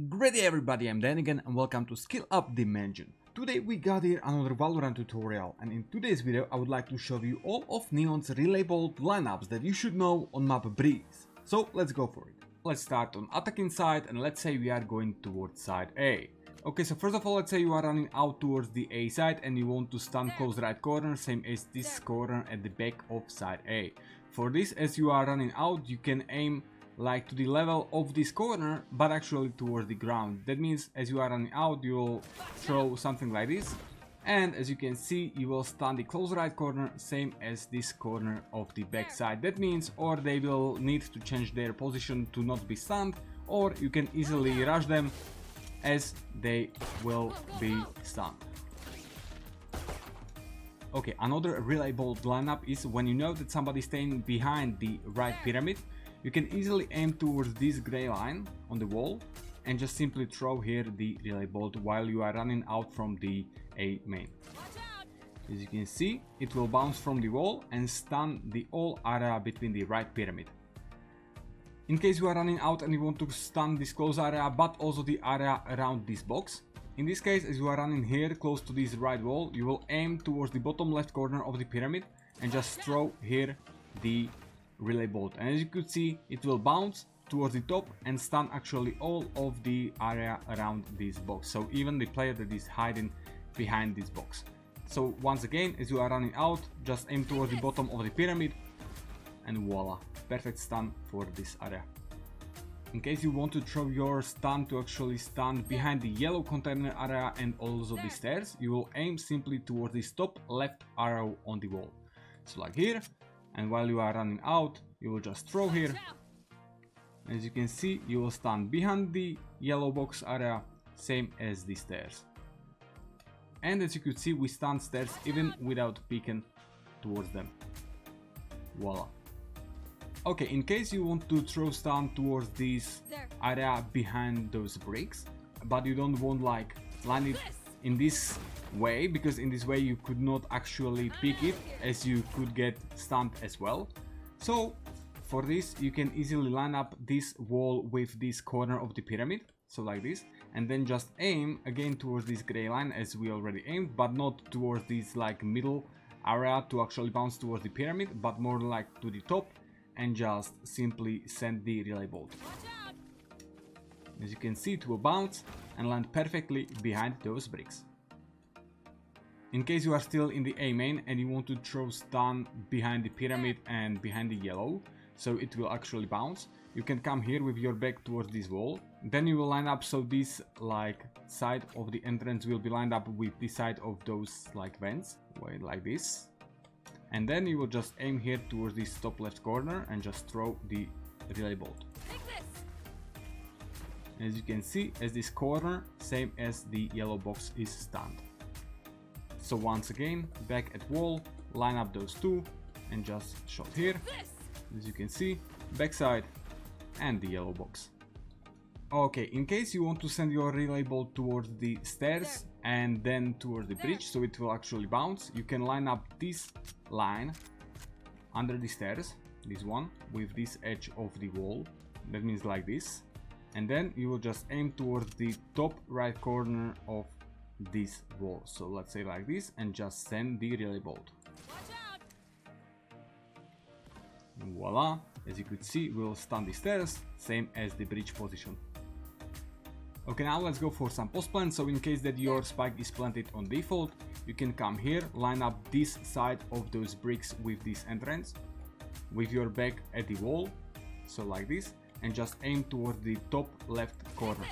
Great day everybody, I'm Dan again and welcome to Skill Up Dimension. Today we got here another Valorant tutorial, and in today's video I would like to show you all of Neon's relabeled lineups that you should know on map Breeze. So let's go for it. Let's start on attacking side, and let's say we are going towards side A. Okay, so first of all, let's say you are running out towards the A side and you want to stun close right corner, same as this corner at the back of side A. For this, as you are running out, you can aim like to the level of this corner, but actually towards the ground. That means as you are running out, you will throw something like this, and as you can see, you will stun the close right corner, same as this corner of the back side. That means or they will need to change their position to not be stunned, or you can easily rush them as they will be stunned. Okay, another relabeled lineup is when you know that somebody is staying behind the right pyramid, you can easily aim towards this gray line on the wall and just simply throw here the relay bolt while you are running out from the A main. As you can see, it will bounce from the wall and stun the whole area between the right pyramid. In case you are running out and you want to stun this close area but also the area around this box, in this case, as you are running here close to this right wall, you will aim towards the bottom left corner of the pyramid and just throw here the relay bolt, and as you could see, it will bounce towards the top and stun actually all of the area around this box, so even the player that is hiding behind this box. So once again, as you are running out, just aim towards the bottom of the pyramid and voila, perfect stun for this area. In case you want to throw your stun to actually stun behind the yellow container area and also the stairs, you will aim simply towards the top left arrow on the wall, so like here. And while you are running out, you will just throw here. As you can see, you will stun behind the yellow box area, same as the stairs. And as you could see, we stun stairs even without peeking towards them. Voila. Okay, in case you want to throw stun towards this area behind those bricks, but you don't want like land it in this way, because in this way you could not actually pick it, as you could get stunned as well. So for this, you can easily line up this wall with this corner of the pyramid, so like this, and then just aim again towards this gray line as we already aimed, but not towards this like middle area to actually bounce towards the pyramid, but more like to the top, and just simply send the relay bolt. As you can see, it will bounce and land perfectly behind those bricks. In case you are still in the A main and you want to throw stun behind the pyramid and behind the yellow, so it will actually bounce, you can come here with your back towards this wall. Then you will line up so this like side of the entrance will be lined up with the side of those like vents, like this. And then you will just aim here towards this top left corner and just throw the relay bolt. As you can see, as this corner, same as the yellow box, is stunned. So once again, back at wall, line up those two and just shot here. As you can see, backside and the yellow box. Okay, in case you want to send your relay bolt towards the stairs and then towards the bridge, so it will actually bounce, you can line up this line under the stairs, this one, with this edge of the wall. That means like this. And then you will just aim towards the top right corner of this wall, so let's say like this, and just send the relay bolt. And voila, as you could see, we'll stun the stairs, same as the bridge position. Okay, now let's go for some post plant. So in case that your spike is planted on default, you can come here, line up this side of those bricks with this entrance, with your back at the wall, so like this, and just aim towards the top left corner.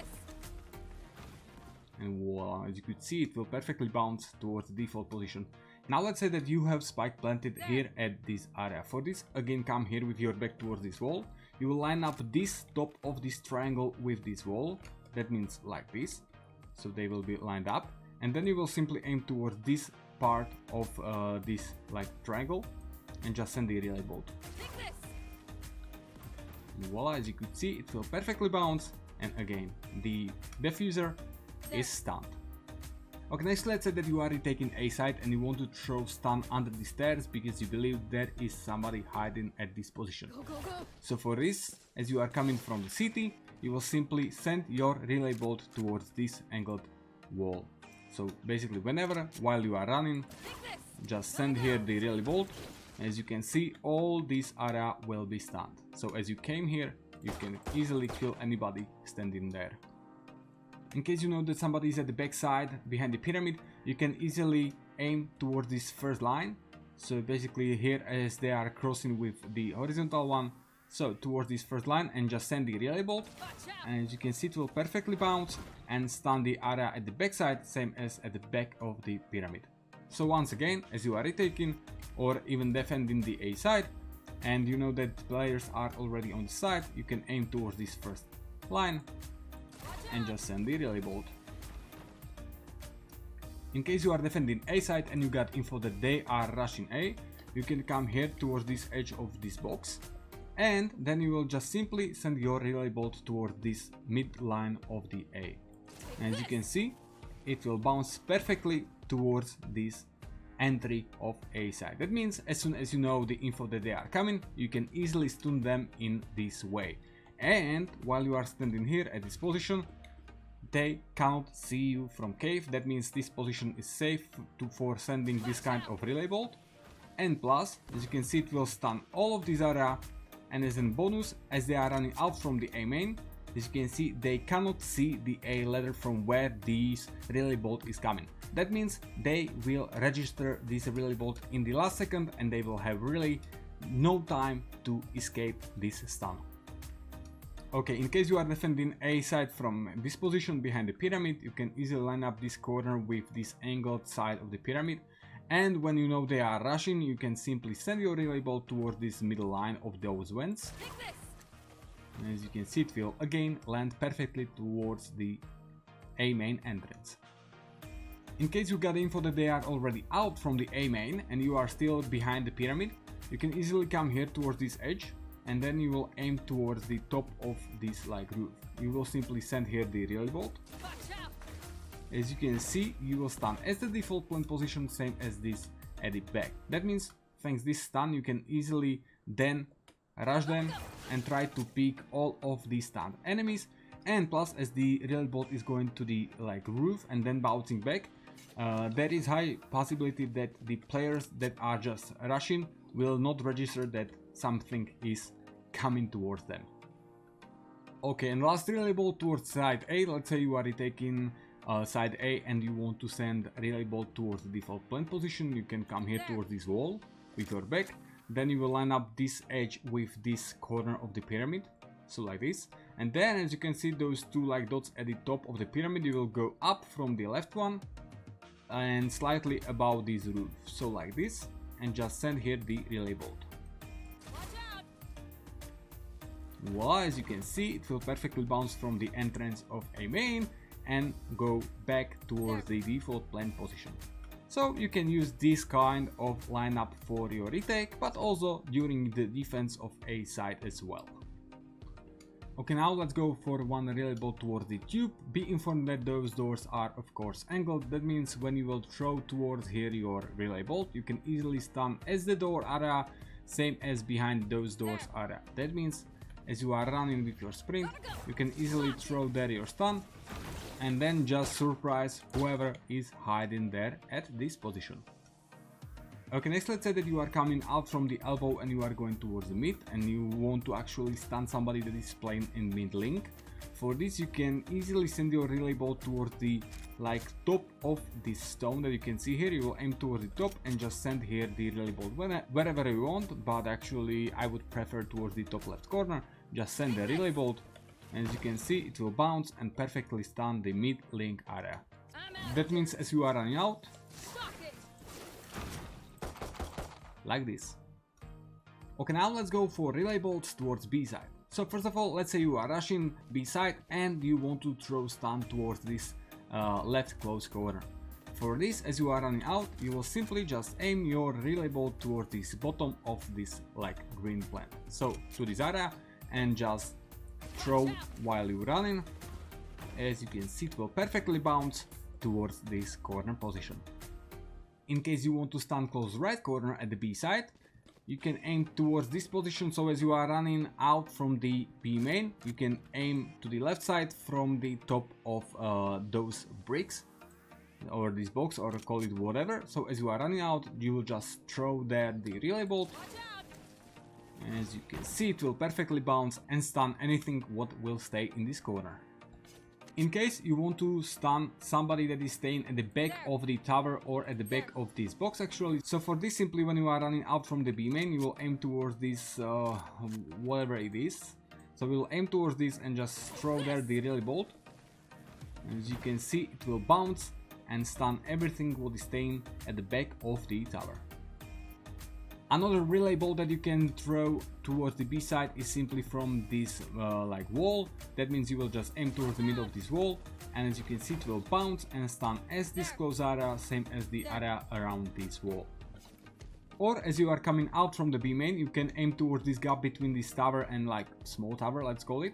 And voila, as you could see, it will perfectly bounce towards the default position. Now let's say that you have spike planted here at this area. For this, again, come here with your back towards this wall. You will line up this top of this triangle with this wall. That means like this. So they will be lined up. And then you will simply aim towards this part of this like triangle and just send the relay bolt. And voila, as you could see, it will perfectly bounce, and again, the diffuser is stunned. Okay, next let's say that you are retaking A side and you want to throw stun under the stairs because you believe there is somebody hiding at this position. So for this, as you are coming from the city, you will simply send your relay bolt towards this angled wall. So basically whenever, while you are running, just send here the relay bolt. As you can see, all this area will be stunned. So as you came here, you can easily kill anybody standing there. In case you know that somebody is at the back side behind the pyramid, you can easily aim towards this first line. So basically here, as they are crossing with the horizontal one, so towards this first line, and just send the relay bolt. And as you can see, it will perfectly bounce and stun the area at the back side, same as at the back of the pyramid. So once again, as you are retaking or even defending the A side, and you know that players are already on the side, you can aim towards this first line and just send the relay bolt. In case you are defending A side and you got info that they are rushing A, you can come here towards this edge of this box, and then you will just simply send your relay bolt towards this mid line of the A. And as you can see, it will bounce perfectly towards this entry of A side. That means as soon as you know the info that they are coming, you can easily stun them in this way. And while you are standing here at this position, they cannot see you from cave. That means this position is safe for sending this kind of relay bolt. And plus, as you can see, it will stun all of this area. And as a bonus, as they are running out from the A main, as you can see, they cannot see the A ladder from where this relay bolt is coming. That means they will register this relay bolt in the last second, and they will have really no time to escape this stun. Okay, in case you are defending A side from this position behind the pyramid, you can easily line up this corner with this angled side of the pyramid. And when you know they are rushing, you can simply send your relay bolt towards this middle line of those vents. And as you can see, it will again land perfectly towards the A main entrance. In case you got info that they are already out from the A main and you are still behind the pyramid, you can easily come here towards this edge, and then you will aim towards the top of this like roof. You will simply send here the relay bolt. As you can see, you will stun as the default plant position, same as this at the back. That means thanks this stun, you can easily then rush them and try to pick all of these stunned enemies. And plus, as the relay bolt is going to the like roof and then bouncing back, there is high possibility that the players that are just rushing will not register that something is coming towards them. Okay, and last relay bolt towards side A. Let's say you are retaking side A and you want to send relay bolt towards the default plant position. You can come here towards this wall with your back. Then you will line up this edge with this corner of the pyramid, so like this. And then, as you can see, those two like dots at the top of the pyramid, you will go up from the left one and slightly above this roof, so like this, and just send here the relay bolt. Voila, as you can see, it will perfectly bounce from the entrance of A main and go back towards the default plant position. So you can use this kind of lineup for your retake, but also during the defense of A side as well. Okay, now let's go for one relay bolt towards the tube. Be informed that those doors are of course angled. That means when you will throw towards here your relay bolt, you can easily stun as the door area, same as behind those doors area. That means as you are running with your sprint, you can easily throw there your stun and then just surprise whoever is hiding there at this position. Okay, next let's say that you are coming out from the elbow and you are going towards the mid and you want to actually stun somebody that is playing in mid link. For this you can easily send your relay bolt towards the like top of this stone that you can see here. You will aim towards the top and just send here the relay bolt wherever you want, but actually I would prefer towards the top left corner. Just send the relay bolt, and as you can see, it will bounce and perfectly stun the mid link area. That means as you are running out, like this. Okay, now let's go for relay bolts towards B side. So first of all, let's say you are rushing B side and you want to throw stun towards this left close corner. For this, as you are running out, you will simply just aim your relay bolt towards this bottom of this like green plant. So to this area, and just throw while you're running. As you can see, it will perfectly bounce towards this corner position. In case you want to stun close right corner at the B side, you can aim towards this position. So as you are running out from the B main, you can aim to the left side from the top of those bricks or this box, or call it whatever. So as you are running out, you will just throw there the relay bolt. As you can see, it will perfectly bounce and stun anything what will stay in this corner. In case you want to stun somebody that is staying at the back of the tower or at the back of this box actually, so for this, simply when you are running out from the B main, you will aim towards this whatever it is. So we will aim towards this and just throw there the relay bolt. As you can see, it will bounce and stun everything what is staying at the back of the tower. Another relay bolt that you can throw towards the B side is simply from this like wall. That means you will just aim towards the middle of this wall, and as you can see, it will bounce and stun as this close area, same as the area around this wall. Or as you are coming out from the B main, you can aim towards this gap between this tower and like small tower, let's call it.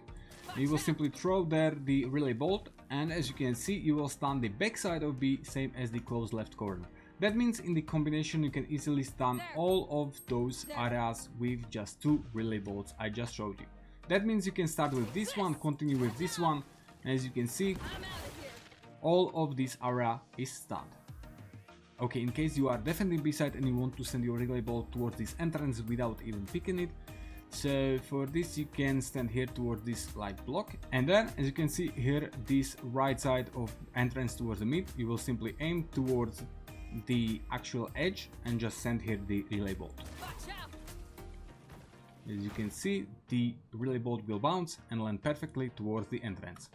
You will simply throw there the relay bolt, and as you can see, you will stun the back side of B, same as the close left corner. That means in the combination you can easily stun all of those areas with just 2 relay bolts I just showed you. That means you can start with this one, continue with this one, and as you can see, all of this area is stunned. Okay, in case you are defending B side and you want to send your relay bolt towards this entrance without even picking it, so for this you can stand here towards this like block, and then as you can see here, this right side of entrance towards the mid, you will simply aim towards the actual edge and just send here the relay bolt. As you can see, the relay bolt will bounce and land perfectly towards the entrance.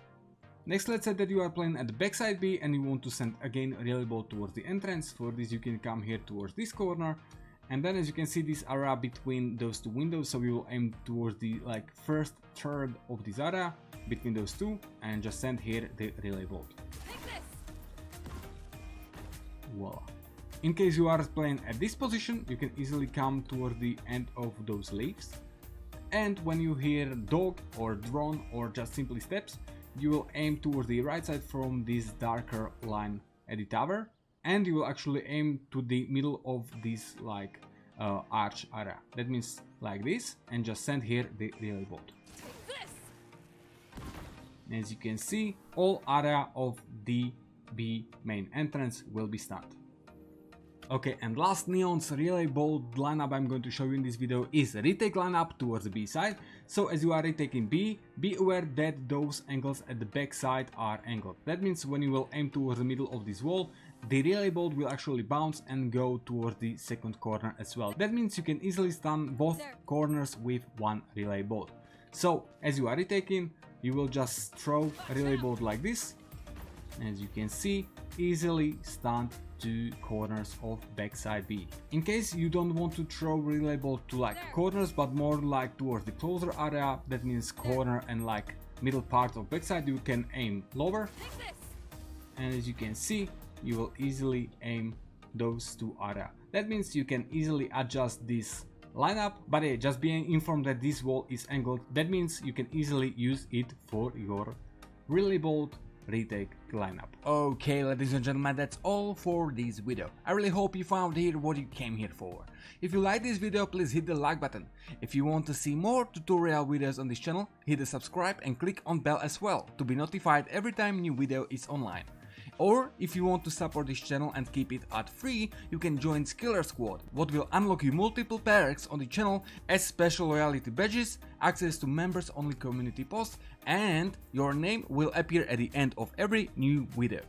Next, let's say that you are playing at the backside B and you want to send again relay bolt towards the entrance. For this you can come here towards this corner, and then as you can see, this area between those 2 windows, so we will aim towards the like first third of this area between those 2 and just send here the relay bolt. Voila. In case you are playing at this position, you can easily come toward the end of those leaves, and when you hear dog or drone or just simply steps, you will aim towards the right side from this darker line at the tower, and you will actually aim to the middle of this like arch area. That means like this, and just send here the relay bolt. As you can see, all area of the B main entrance will be stunned. Okay, and last Neon's relay bolt lineup I'm going to show you in this video is retake lineup towards the B side. So as you are retaking B, be aware that those angles at the back side are angled. That means when you will aim towards the middle of this wall, the relay bolt will actually bounce and go towards the second corner as well. That means you can easily stun both corners with 1 relay bolt. So as you are retaking, you will just throw a relay bolt like this. As you can see, easily stunned 2 corners of backside B. In case you don't want to throw relay bolt to like corners, but more like towards the closer area, that means corner and like middle part of backside, you can aim lower. And as you can see, you will easily aim those 2 areas. That means you can easily adjust this lineup, but yeah, just being informed that this wall is angled, that means you can easily use it for your relay bolt retake lineup. Okay, ladies and gentlemen, that's all for this video. I really hope you found here what you came here for. If you like this video, please hit the like button. If you want to see more tutorial videos on this channel, hit the subscribe and click on bell as well to be notified every time new video is online. Or if you want to support this channel and keep it ad-free, you can join Skiller Squad, what will unlock you multiple perks on the channel as special loyalty badges, access to members only community posts, and your name will appear at the end of every new video.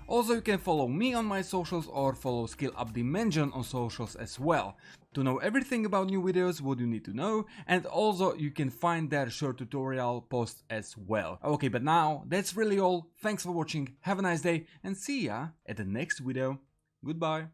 Also, you can follow me on my socials or follow Skill Up Dimension on socials as well to know everything about new videos, what you need to know, and also you can find their short tutorial posts as well. Okay, but now that's really all. Thanks for watching, have a nice day, and see ya at the next video. Goodbye.